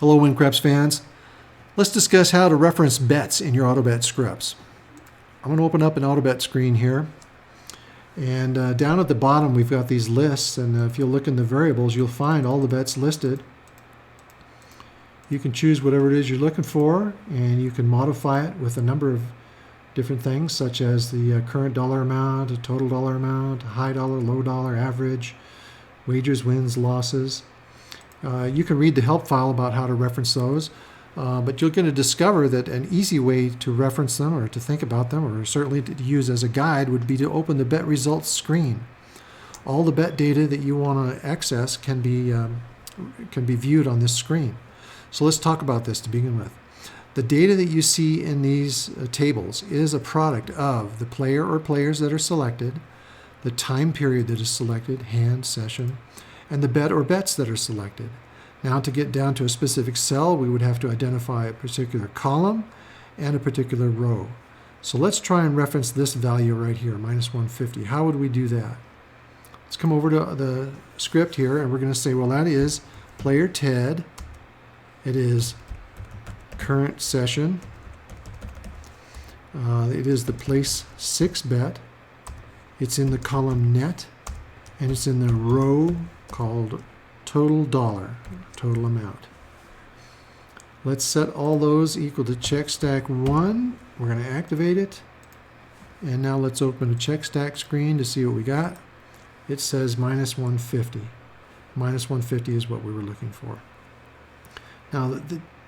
Hello WinCraps fans. Let's discuss how to reference bets in your Auto-bet scripts. I'm going to open up an Auto-bet screen here. And down at the bottom we've got these lists, and if you look in the variables you'll find all the bets listed. You can choose whatever it is you're looking for, and you can modify it with a number of different things such as the current dollar amount, a total dollar amount, high dollar, low dollar, average, wagers, wins, losses. You can read the help file about how to reference those, but you're going to discover that an easy way to reference them or to think about them, or certainly to use as a guide, would be to open the bet results screen. All the bet data that you want to access can be viewed on this screen. So let's talk about this to begin with. The data that you see in these tables is a product of the player or players that are selected, the time period that is selected, hand, session, and the bet or bets that are selected. Now, to get down to a specific cell, we would have to identify a particular column and a particular row. So let's try and reference this value right here, minus 150. How would we do that? Let's come over to the script here, and we're going to say, well, that is player Ted. It is current session. It is the place 6 bet. It's in the column net, and it's in the row called total dollar, total amount. Let's set all those equal to check stack 1. We're going to activate it. And now let's open a check stack screen to see what we got. It says minus 150. Minus 150 is what we were looking for. Now,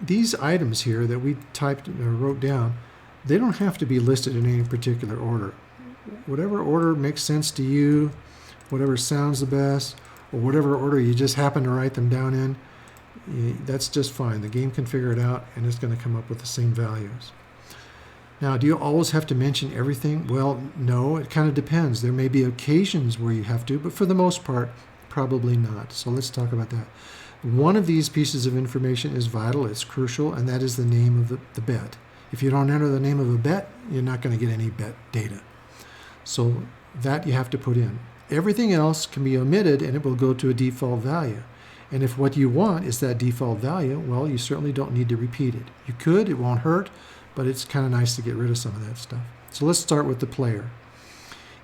these items here that we typed or wrote down, they don't have to be listed in any particular order. Whatever order makes sense to you, whatever sounds the best, or whatever order you just happen to write them down in, that's just fine. The game can figure it out, and it's going to come up with the same values. Now, do you always have to mention everything? Well, no, it kind of depends. There may be occasions where you have to, but for the most part, probably not. So let's talk about that. One of these pieces of information is vital, it's crucial, and that is the name of the bet. If you don't enter the name of a bet, you're not going to get any bet data. So that you have to put in. Everything else can be omitted, and it will go to a default value. And if what you want is that default value, well, you certainly don't need to repeat it. You could, it won't hurt, but it's kind of nice to get rid of some of that stuff. So let's start with the player.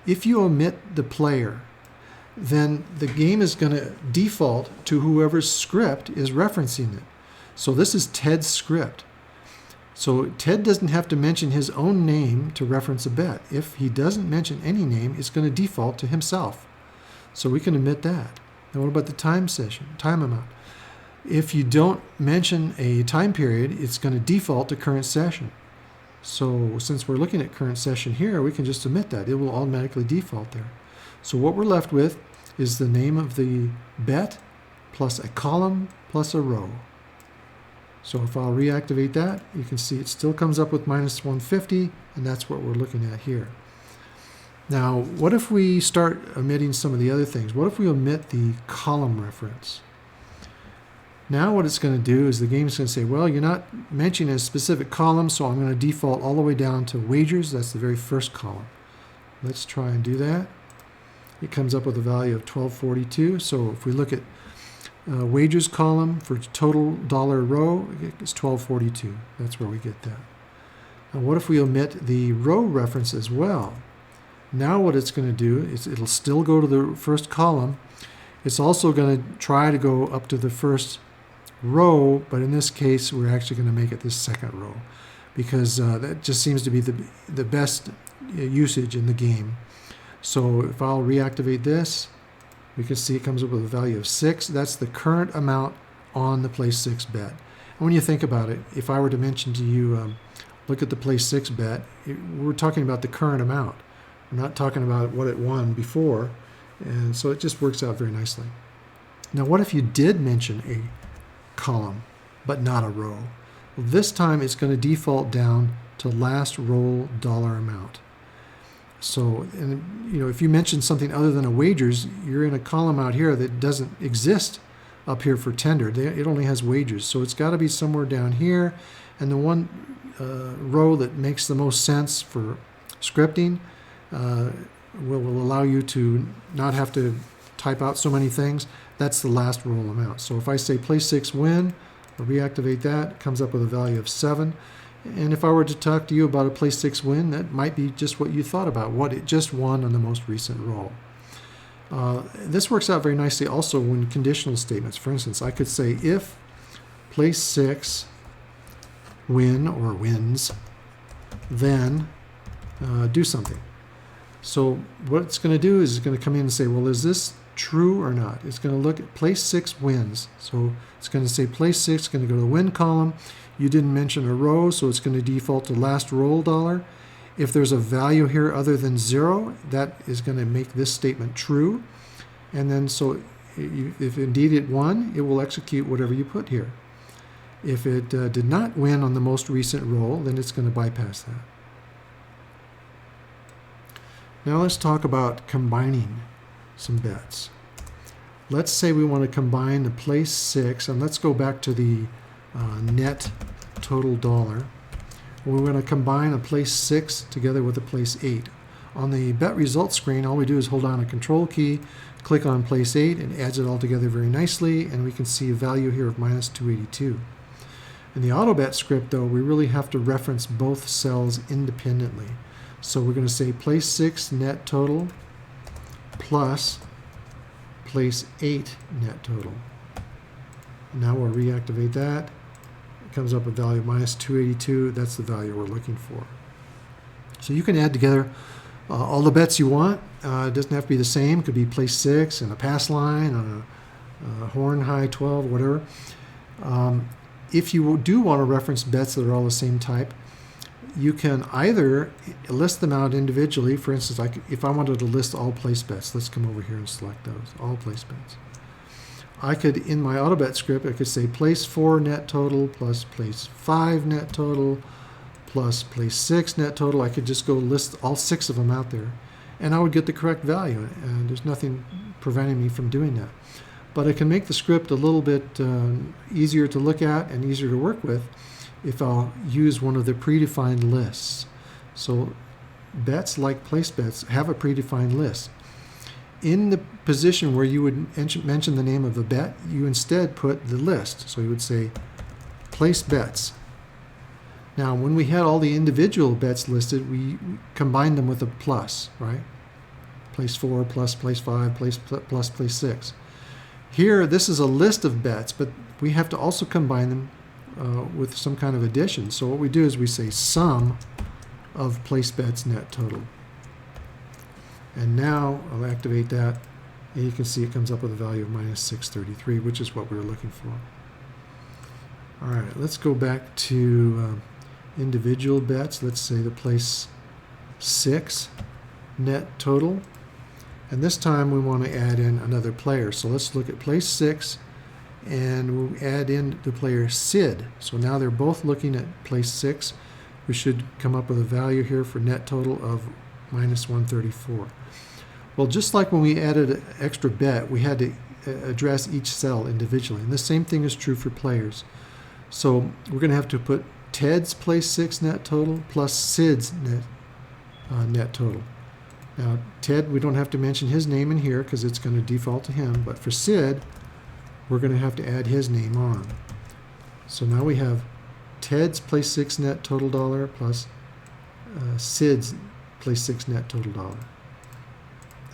If you omit the player, then the game is going to default to whoever's script is referencing it. So this is Ted's script. So Ted doesn't have to mention his own name to reference a bet. If he doesn't mention any name, it's going to default to himself. So we can omit that. Now what about the time amount? If you don't mention a time period, it's going to default to current session. So since we're looking at current session here, we can just omit that. It will automatically default there. So what we're left with is the name of the bet plus a column plus a row. So if I'll reactivate that, you can see it still comes up with minus 150, and that's what we're looking at here. Now, what if we start omitting some of the other things? What if we omit the column reference? Now what it's going to do is the game is going to say, well, you're not mentioning a specific column, so I'm going to default all the way down to wagers. That's the very first column. Let's try and do that. It comes up with a value of 1242. So if we look at wagers column for total dollar row, it's 1242. That's where we get that. Now what if we omit the row reference as well? Now what it's going to do is it'll still go to the first column. It's also going to try to go up to the first row, but in this case we're actually going to make it the second row because that just seems to be the best usage in the game. So if I'll reactivate this, we can see it comes up with a value of 6. That's the current amount on the place 6 bet. And when you think about it, if I were to mention to you, look at the place 6 bet, we're talking about the current amount. We're not talking about what it won before, and so it just works out very nicely. Now what if you did mention a column but not a row? Well, this time it's going to default down to last roll dollar amount. So, and if you mention something other than a wagers, you're in a column out here that doesn't exist up here for tender. It only has wagers, so it's got to be somewhere down here. And the one row that makes the most sense for scripting will allow you to not have to type out so many things. That's the last roll amount. So if I say play 6 win, I'll reactivate that. It comes up with a value of 7. And if I were to talk to you about a place 6 win, that might be just what you thought about, what it just won on the most recent roll. This works out very nicely also when conditional statements. For instance, I could say if place 6 win or wins, then do something. So what it's going to do is it's going to come in and say, well, is this true or not? It's going to look at place 6 wins. So it's going to say place 6 is going to go to the win column. You didn't mention a row, so it's going to default to last roll dollar. If there's a value here other than 0, that is going to make this statement true. And then so if indeed it won, it will execute whatever you put here. If it did not win on the most recent roll, then it's going to bypass that. Now let's talk about combining some bets. Let's say we want to combine the place 6, and let's go back to the net total dollar. We're going to combine a place 6 together with a place 8. On the bet results screen, all we do is hold down a control key, click on place 8, and adds it all together very nicely, and we can see a value here of minus 282. In the auto-bet script, though, we really have to reference both cells independently. So we're going to say place 6 net total plus place 8 net total. Now we'll reactivate that. It comes up with a value of minus 282. That's the value we're looking for. So you can add together all the bets you want. It doesn't have to be the same. It could be place 6 and a pass line, and a horn high 12, whatever. If you do want to reference bets that are all the same type, you can either list them out individually. For instance, if I wanted to list all place bets, let's come over here and select those, all place bets. I could, in my AutoBet script, I could say place 4 net total plus place 5 net total plus place 6 net total. I could just go list all 6 of them out there, and I would get the correct value, and there's nothing preventing me from doing that. But I can make the script a little bit easier to look at and easier to work with if I'll use one of the predefined lists. So bets, like place bets, have a predefined list. In the position where you would mention the name of the bet, you instead put the list. So you would say place bets. Now, when we had all the individual bets listed, we combined them with a plus, right? Place 4 plus place 5 plus place 6. Here, this is a list of bets, but we have to also combine them with some kind of addition. So what we do is we say sum of place bets net total. And now I'll activate that, and you can see it comes up with a value of minus 633, which is what we were looking for. All right, let's go back to individual bets. Let's say the place 6 net total. And this time we want to add in another player. So let's look at place 6, and we'll add in the player Sid. So now they're both looking at place 6. We should come up with a value here for net total of minus 134. Well, just like when we added an extra bet, we had to address each cell individually. And the same thing is true for players. So we're going to have to put Ted's place 6 net total plus Sid's net total. Now, Ted, we don't have to mention his name in here because it's going to default to him. But for Sid, we're going to have to add his name on. So now we have Ted's place 6 net total dollar plus Sid's place 6 net total dollar.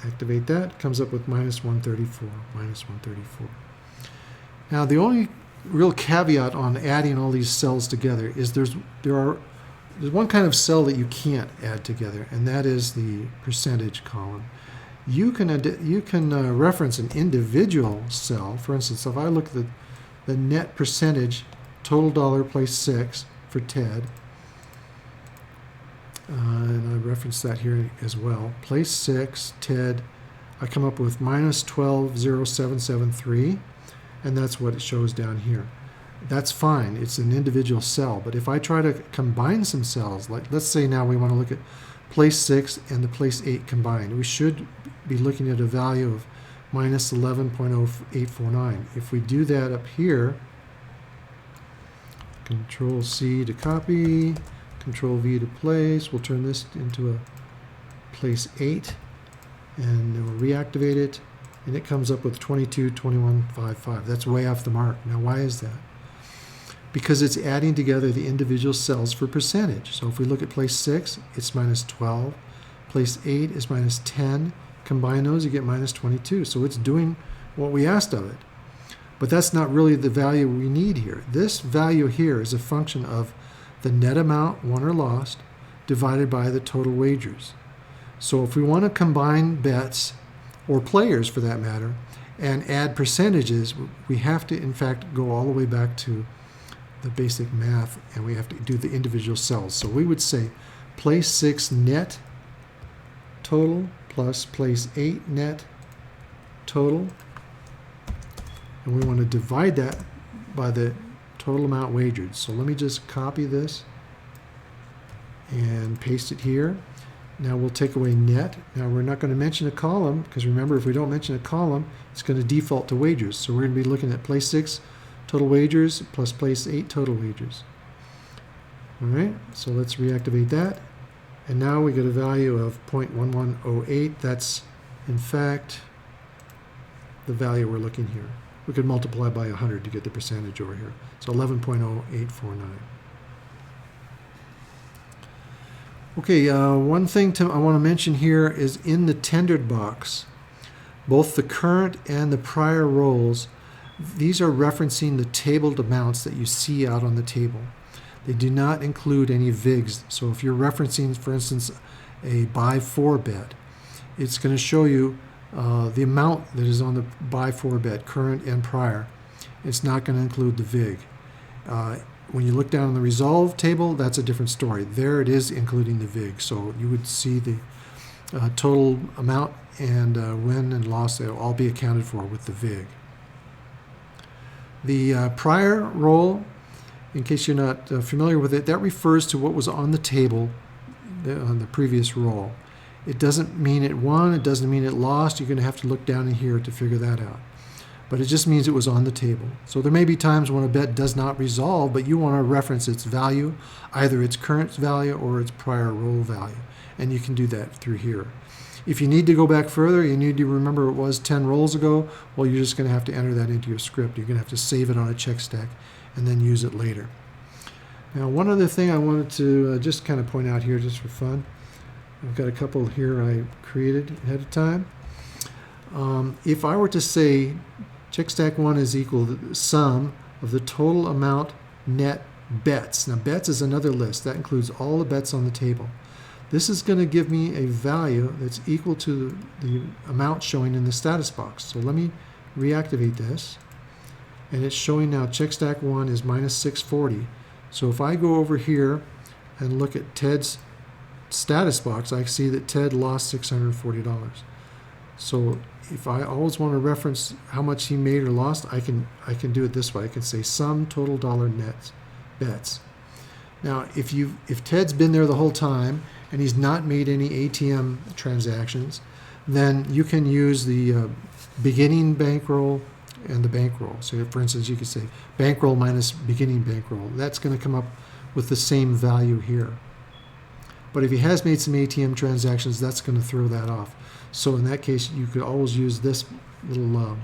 Activate that, comes up with minus 134, minus 134. Now, the only real caveat on adding all these cells together is there's one kind of cell that you can't add together, and that is the percentage column. You can reference an individual cell. For instance, if I look at the net percentage total dollar place 6 for Ted, and I reference that here as well. Place 6, Ted, I come up with minus 120773, and that's what it shows down here. That's fine. It's an individual cell. But if I try to combine some cells, like let's say now we want to look at place 6 and the place 8 combined, we should be looking at a value of minus 11.0849. If we do that up here, Control C to copy, Control V to place. We'll turn this into a place 8, and then we'll reactivate it, and it comes up with 222155. That's way off the mark. Now, why is that? because it's adding together the individual cells for percentage. So if we look at place 6, it's minus 12. Place 8 is minus 10. Combine those, you get minus 22. So it's doing what we asked of it. But that's not really the value we need here. This value here is a function of the net amount won or lost divided by the total wagers. So if we want to combine bets, or players for that matter, and add percentages, we have to in fact go all the way back to the basic math, and we have to do the individual cells. So we would say place 6 net total plus place 8 net total, and we want to divide that by the total amount wagered. So let me just copy this and paste it here. Now we'll take away net. Now we're not going to mention a column, because remember, if we don't mention a column, it's going to default to wagers. So we're going to be looking at place 6 total wagers plus place 8 total wagers. All right, so let's reactivate that. And now we get a value of 0.1108. That's, in fact, the value we're looking here. We could multiply by 100 to get the percentage over here. So 11.0849. Okay, one thing I want to mention here is in the tendered box, both the current and the prior rolls, these are referencing the tabled amounts that you see out on the table. They do not include any VIGs. So if you're referencing, for instance, a buy 4 bet, it's going to show you the amount that is on the buy 4 bet, current and prior. It's not going to include the VIG. When you look down on the resolve table, that's a different story. There it is including the VIG. So you would see the total amount and win and loss, they'll all be accounted for with the VIG. The prior roll, in case you're not familiar with it, that refers to what was on the table on the previous roll. It doesn't mean it won, it doesn't mean it lost. You're going to have to look down in here to figure that out. But it just means it was on the table. So there may be times when a bet does not resolve, but you want to reference its value, either its current value or its prior roll value. And you can do that through here. If you need to go back further, you need to remember it was 10 rolls ago, well, you're just going to have to enter that into your script. You're going to have to save it on a check stack and then use it later. Now, one other thing I wanted to just kind of point out here just for fun. I've got a couple here I created ahead of time. If I were to say check stack 1 is equal to the sum of the total amount net bets. Now, bets is another list. That includes all the bets on the table. This is going to give me a value that's equal to the amount showing in the status box. So let me reactivate this. And it's showing now check stack 1 is minus 640. So if I go over here and look at Ted's status box, I see that Ted lost $640. So if I always want to reference how much he made or lost, I can do it this way. I can say sum total dollar net bets. Now, if Ted's been there the whole time and he's not made any ATM transactions, then you can use the beginning bankroll and the bankroll. So, for instance, you could say bankroll minus beginning bankroll. That's going to come up with the same value here. But if he has made some ATM transactions, that's going to throw that off. So in that case, you could always use this little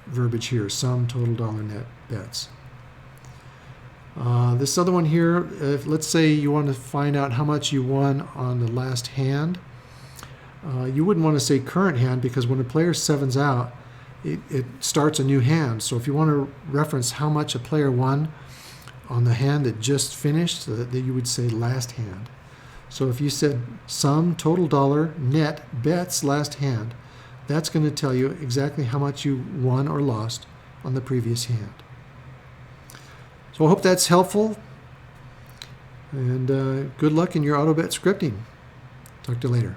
verbiage here, sum total dollar net bets. This other one here, let's say you want to find out how much you won on the last hand. You wouldn't want to say current hand, because when a player sevens out, it starts a new hand. So if you want to reference how much a player won on the hand that just finished, that you would say last hand. So if you said sum total dollar net bets last hand, that's going to tell you exactly how much you won or lost on the previous hand. So I hope that's helpful, and good luck in your auto bet scripting. Talk to you later.